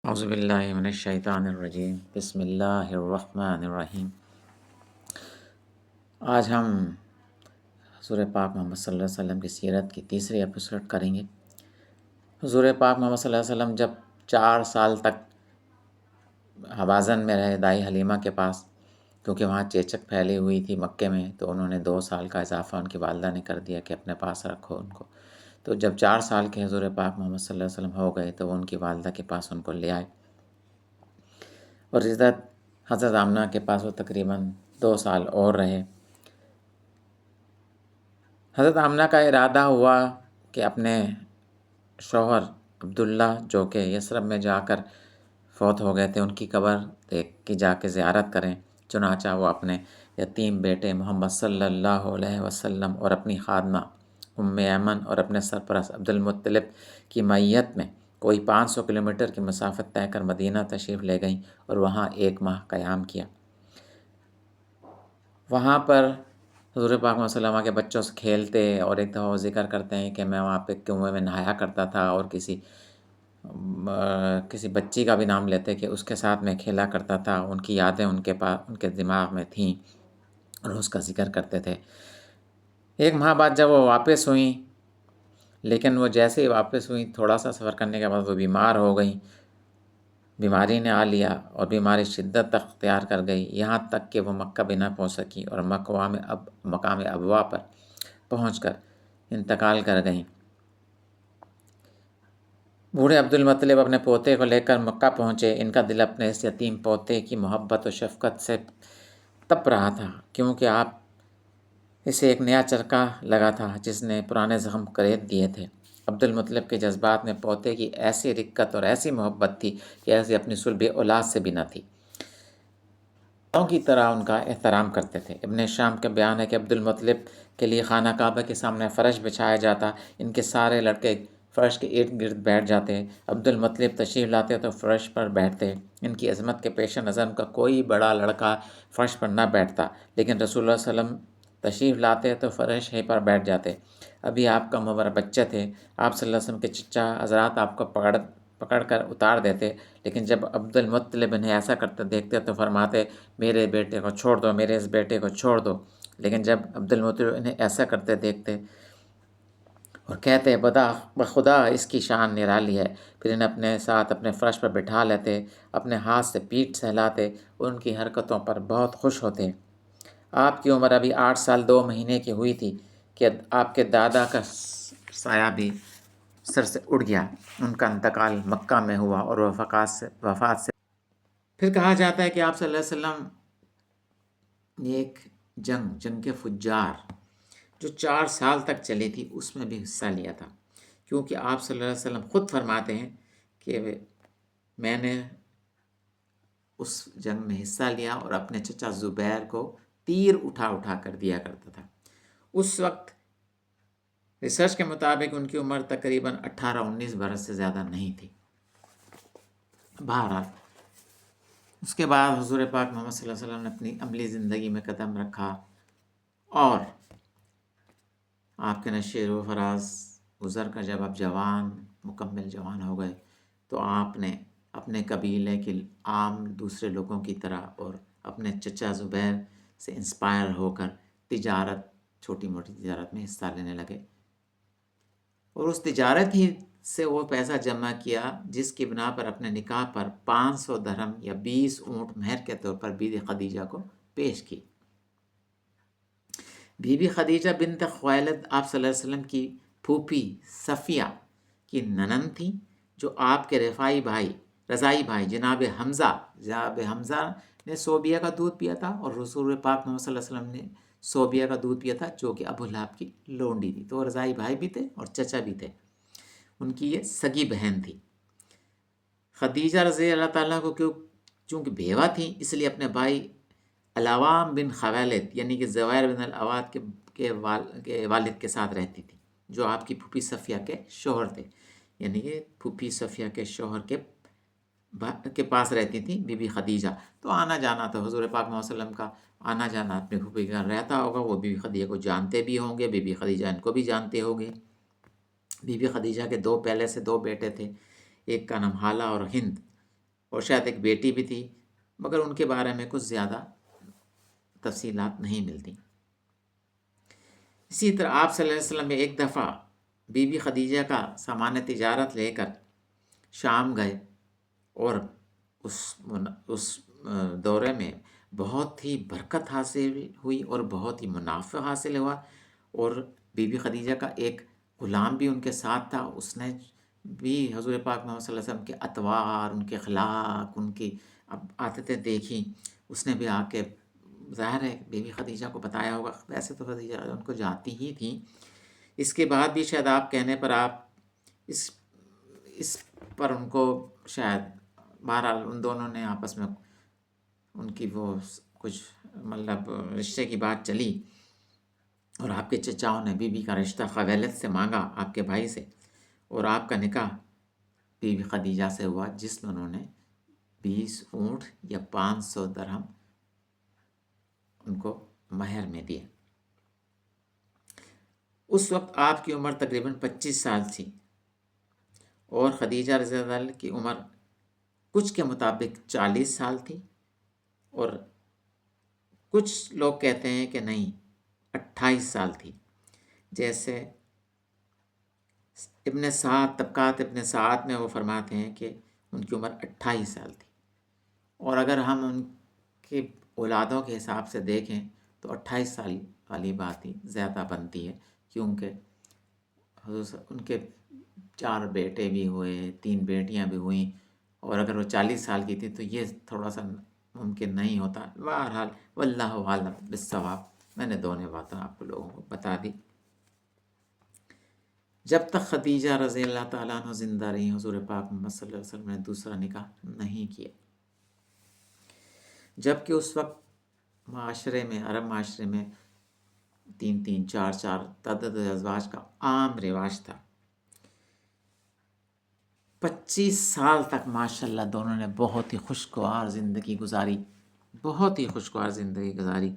اعوذ باللہ من الشیطان الرجیم، بسم اللہ الرحمن الرحیم۔ آج ہم حضور پاک محمد صلی اللہ علیہ وسلم کی سیرت کی تیسری ایپیسوڈ کریں گے۔ حضور پاک محمد صلی اللہ علیہ وسلم جب 4 سال تک حوازن میں رہے دائی حلیمہ کے پاس، کیونکہ وہاں چیچک پھیلی ہوئی تھی مکے میں، تو انہوں نے 2 سال کا اضافہ ان کی والدہ نے کر دیا کہ اپنے پاس رکھو ان کو۔ تو جب 4 سال کے حضور پاک محمد صلی اللہ علیہ وسلم ہو گئے تو وہ ان کی والدہ کے پاس ان کو لے آئے، اور حضرت آمنہ کے پاس وہ تقریباً 2 سال اور رہے۔ حضرت آمنہ کا ارادہ ہوا کہ اپنے شوہر عبداللہ جو کہ یثرب میں جا کر فوت ہو گئے تھے، ان کی قبر دیکھ کے جا کے زیارت کریں۔ چنانچہ وہ اپنے یتیم بیٹے محمد صلی اللہ علیہ وسلم اور اپنی خادمہ ام ایمن اور اپنے سرپرست عبد المطلب کی معیت میں کوئی 500 کلومیٹر کی مسافت طے کر مدینہ تشریف لے گئیں اور وہاں 1 ماہ قیام کیا۔ وہاں پر حضور پاک صلی اللہ علیہ وسلم کے بچوں سے کھیلتے، اور ایک دفعہ وہ ذکر کرتے ہیں کہ میں وہاں پہ کنویں میں نہایا کرتا تھا، اور کسی بچی کا بھی نام لیتے کہ اس کے ساتھ میں کھیلا کرتا تھا۔ ان کی یادیں ان کے دماغ میں تھیں اور اس کا ذکر کرتے تھے۔ 1 ماہ بعد جب وہ واپس ہوئیں، لیکن وہ جیسے ہی واپس ہوئیں تھوڑا سا سفر کرنے کے بعد وہ بیمار ہو گئیں۔ بیماری نے آ لیا اور بیماری شدت اختیار کر گئی، یہاں تک کہ وہ مکہ بھی نہ پہنچ سکی اور مقام ابوا پر پہنچ کر انتقال کر گئیں۔ بوڑھے عبد المطلب اپنے پوتے کو لے کر مکہ پہنچے۔ ان کا دل اپنے اس یتیم پوتے کی محبت و شفقت سے تپ رہا تھا، کیونکہ اسے ایک نیا چرکا لگا تھا جس نے پرانے زخم قید دیے تھے۔ عبد المطلب کے جذبات میں پوتے کی ایسی رقت اور ایسی محبت تھی کہ ایسی اپنی صلب اولاد سے بھی نہ تھی۔ کی طرح ان کا احترام کرتے تھے۔ ابن شام کا بیان ہے کہ عبد المطلب کے لیے خانہ کعبہ کے سامنے فرش بچھایا جاتا، ان کے سارے لڑکے فرش کے ارد گرد بیٹھ جاتے۔ عبد المطلب تشریف لاتے تو فرش پر بیٹھتے۔ ان کی عظمت کے پیش نظر ان کا کوئی بڑا لڑکا فرش پر نہ بیٹھتا، لیکن رسول اللہ صلی اللہ علیہ وسلم تشریف لاتے تو فرش ہی پر بیٹھ جاتے۔ ابھی آپ کا عمر بچے تھے، آپ صلی اللہ علیہ وسلم کے چچا حضرات آپ کو پکڑ کر اتار دیتے، لیکن جب عبد المطلب انہیں ایسا کرتے دیکھتے تو فرماتے میرے بیٹے کو چھوڑ دو، میرے اس بیٹے کو چھوڑ دو۔ لیکن جب عبد المطلب انہیں ایسا کرتے دیکھتے اور کہتے بخدا اس کی شان نرالی ہے، پھر انہیں اپنے ساتھ اپنے فرش پر بٹھا لیتے، اپنے ہاتھ سے پیٹھ سہلاتے اور ان کی حرکتوں پر بہت خوش ہوتے۔ آپ کی عمر ابھی 8 سال 2 مہینے کی ہوئی تھی کہ آپ کے دادا کا سایہ بھی سر سے اڑ گیا۔ ان کا انتقال مکہ میں ہوا اور وفات سے پھر کہا جاتا ہے کہ آپ صلی اللہ علیہ وسلم نے ایک جنگ فجار جو 4 سال تک چلی تھی اس میں بھی حصہ لیا تھا، کیونکہ آپ صلی اللہ علیہ وسلم خود فرماتے ہیں کہ میں نے اس جنگ میں حصہ لیا اور اپنے چچا زبیر کو تیر اٹھا کر دیا کرتا تھا۔ اس وقت ریسرچ کے مطابق ان کی عمر تقریباً 18-19 برس سے زیادہ نہیں تھی۔ بہرحال اس کے بعد حضور پاک محمد صلی اللہ علیہ وسلم نے اپنی عملی زندگی میں قدم رکھا، اور آپ کے نشیر و فراز گزر کر جب آپ مکمل جوان ہو گئے تو آپ نے اپنے قبیلے کے عام دوسرے لوگوں کی طرح اور اپنے چچا زبیر سے انسپائر ہو کر چھوٹی موٹی تجارت میں حصہ لینے لگے، اور اس تجارت ہی سے وہ پیسہ جمع کیا جس کی بنا پر اپنے نکاح پر 500 درہم یا 20 اونٹ مہر کے طور پر بی بی خدیجہ کو پیش کی۔ بی بی خدیجہ بنت خویلد آپ صلی اللہ علیہ وسلم کی پھوپھی صفیہ کی ننند تھی، جو آپ کے رضائی بھائی جناب حمزہ نے صوبیہ کا دودھ پیا تھا، اور رسول پاک محمد صلی اللہ علیہ وسلم نے صوبیہ کا دودھ پیا تھا جو کہ ابو لہب کی لونڈی تھی۔ تو وہ رضائی بھائی بھی تھے اور چچا بھی تھے، ان کی یہ سگی بہن تھی۔ خدیجہ رضی اللہ تعالیٰ کو چونکہ بیوہ تھیں، اس لیے اپنے بھائی العوام بن خویلد یعنی کہ زبیر بن العواد کے والد کے ساتھ رہتی تھی، جو آپ کی پھوپھی صفیہ کے شوہر تھے، یعنی کہ پھوپھی صفیہ کے شوہر کے پاس رہتی تھی بی بی خدیجہ۔ تو آنا جانا تو حضور پاک محمد صلی اللہ علیہ وسلم کا آنا جانا اپنی پھوپھی کا رہتا ہوگا، وہ بی بی خدیجہ کو جانتے بھی ہوں گے، بی بی خدیجہ ان کو بھی جانتے ہوں گے۔ بی بی خدیجہ کے پہلے سے 2 بیٹے تھے، ایک کا نام حالہ اور ہند، اور شاید ایک بیٹی بھی تھی، مگر ان کے بارے میں کچھ زیادہ تفصیلات نہیں ملتی۔ اسی طرح آپ صلی اللہ علیہ وسلم ایک دفعہ بی بی خدیجہ کا سامان تجارت لے کر شام گئے، اور اس دورے میں بہت ہی برکت حاصل ہوئی اور بہت ہی منافع حاصل ہوا، اور بی بی خدیجہ کا ایک غلام بھی ان کے ساتھ تھا، اس نے بھی حضور پاک محمد صلی اللہ علیہ وسلم کے اطوار، ان کے اخلاق، ان کی اب عادتیں دیکھی۔ اس نے بھی آ کے ظاہر ہے بی بی خدیجہ کو بتایا ہوگا، ویسے تو خدیجہ ان کو جانتی ہی تھیں، اس کے بعد بھی شاید آپ کہنے پر آپ اس پر ان کو شاید بہرحال ان دونوں نے آپس میں ان کی وہ کچھ مطلب رشتے کی بات چلی، اور آپ کے چچاؤں نے بی بی کا رشتہ خویلد سے مانگا، آپ کے بھائی سے، اور آپ کا نکاح بی بی خدیجہ سے ہوا، جس میں انہوں نے 20 اونٹ یا 500 درہم ان کو مہر میں دیے۔ اس وقت آپ کی عمر تقریباً 25 سال تھی، اور خدیجہ رضی اللہ عنہ کی عمر کچھ کے مطابق 40 سال تھی، اور کچھ لوگ کہتے ہیں کہ نہیں 28 سال تھی۔ جیسے ابن سعد، طبقات ابن سعد میں وہ فرماتے ہیں کہ ان کی عمر 28 سال تھی، اور اگر ہم ان کی اولادوں کے حساب سے دیکھیں تو 28 سال والی بات ہی زیادہ بنتی ہے، کیونکہ ان کے 4 بیٹے بھی ہوئے، 3 بیٹیاں بھی ہوئیں، اور اگر وہ 40 سال کی تھی تو یہ تھوڑا سا ممکن نہیں ہوتا۔ بہرحال واللہ عالم بالصواب، میں نے دونوں باتیں آپ کو لوگوں کو بتا دی۔ جب تک خدیجہ رضی اللہ تعالیٰ عنہ زندہ رہی، حضور پاک محمد صلی اللہ علیہ وسلم نے دوسرا نکاح نہیں کیا، جبکہ اس وقت معاشرے میں، عرب معاشرے میں 3 4 تعدد ازواج کا عام رواج تھا۔ 25 سال تک ماشاءاللہ دونوں نے بہت ہی خوشگوار زندگی گزاری، بہت ہی خوشگوار زندگی گزاری۔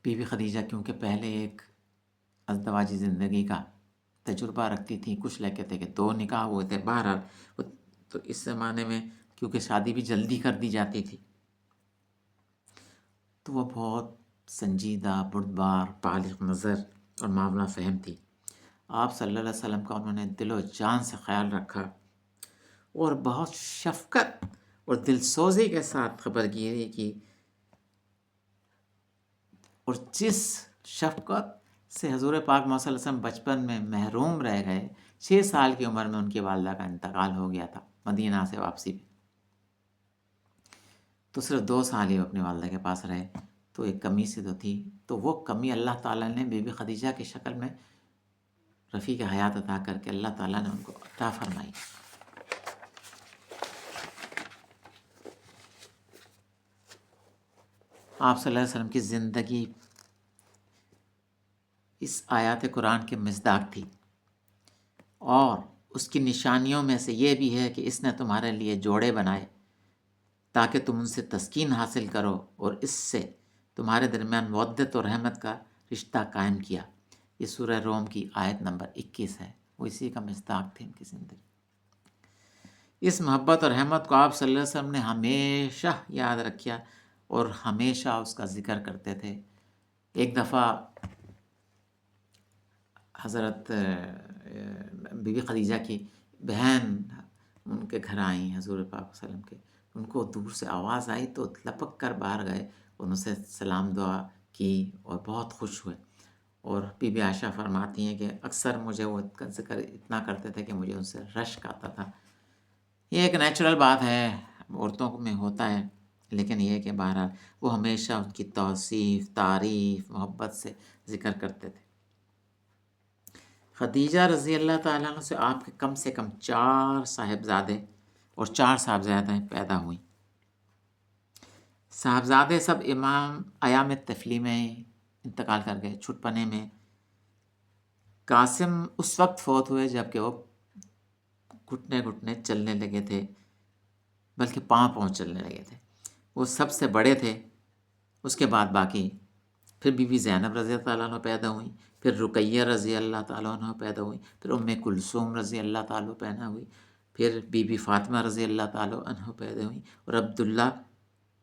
بی بی خدیجہ کیونکہ پہلے ایک ازدواجی زندگی کا تجربہ رکھتی تھیں، کچھ لے کہتے کہ 2 نکاح ہوئے تھے، بہرحال تو اس زمانے میں کیونکہ شادی بھی جلدی کر دی جاتی تھی، تو وہ بہت سنجیدہ، بردبار، بالغ نظر اور معاملہ فہم تھی۔ آپ صلی اللہ علیہ وسلم کا انہوں نے دل و جان سے خیال رکھا، اور بہت شفقت اور دل سوزی کے ساتھ خبرگیری کی، اور جس شفقت سے حضور پاک محمد صلی اللہ علیہ وسلم بچپن میں محروم رہ گئے، 6 سال کی عمر میں ان کی والدہ کا انتقال ہو گیا تھا مدینہ سے واپسی پہ، تو صرف 2 سال ہی وہ اپنی والدہ کے پاس رہے، تو ایک کمی سی تو تھی، تو وہ کمی اللہ تعالیٰ نے بی بی خدیجہ کی شکل میں رفیق حیات عطا کر کے اللہ تعالیٰ نے ان کو عطا فرمائی۔ آپ صلی اللہ علیہ وسلم کی زندگی اس آیات قرآن کے مصداق تھی، اور اس کی نشانیوں میں سے یہ بھی ہے کہ اس نے تمہارے لیے جوڑے بنائے تاکہ تم ان سے تسکین حاصل کرو، اور اس سے تمہارے درمیان مودت اور رحمت کا رشتہ قائم کیا۔ یہ سورہ روم کی آیت نمبر 21 ہے، وہ اسی کا مصداق تھی ان کی زندگی۔ اس محبت اور رحمت کو آپ صلی اللہ علیہ وسلم نے ہمیشہ یاد رکھا، اور ہمیشہ اس کا ذکر کرتے تھے۔ ایک دفعہ حضرت بی بی خدیجہ کی بہن ان کے گھر آئیں حضور پاک صلی اللہ علیہ وسلم کے، ان کو دور سے آواز آئی تو لپک کر باہر گئے، ان سے سلام دعا کی اور بہت خوش ہوئے، اور بی بی عائشہ فرماتی ہیں کہ اکثر مجھے وہ ذکر اتنا کرتے تھے کہ مجھے ان سے رشک آتا تھا۔ یہ ایک نیچرل بات ہے، عورتوں میں ہوتا ہے، لیکن یہ کہ بہرحال وہ ہمیشہ ان کی توصیف، تعریف، محبت سے ذکر کرتے تھے۔ خدیجہ رضی اللہ تعالیٰ عنہ سے آپ کے کم سے کم 4 صاحبزادے اور 4 صاحبزادیں پیدا ہوئیں۔ صاحبزادے سب ایام تفلی میں انتقال کر گئے، چھٹپنے میں۔ قاسم اس وقت فوت ہوئے جب کہ وہ گھٹنے گھٹنے چلنے لگے تھے، بلکہ پاؤں چلنے لگے تھے، وہ سب سے بڑے تھے۔ اس کے بعد باقی پھر بی بی زینب رضی اللہ تعالیٰ عنہ پیدا ہوئیں، پھر رقیہ رضی اللہ تعالیٰ عنہ پیدا ہوئیں، پھر ام کلثوم رضی اللہ تعالیٰ پیدا ہوئی، پھر بی بی فاطمہ رضی اللہ تعالیٰ عنہ پیدا ہوئیں اور عبداللہ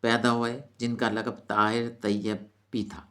پیدا ہوئے جن کا لقب طاہر طیب بھی تھا۔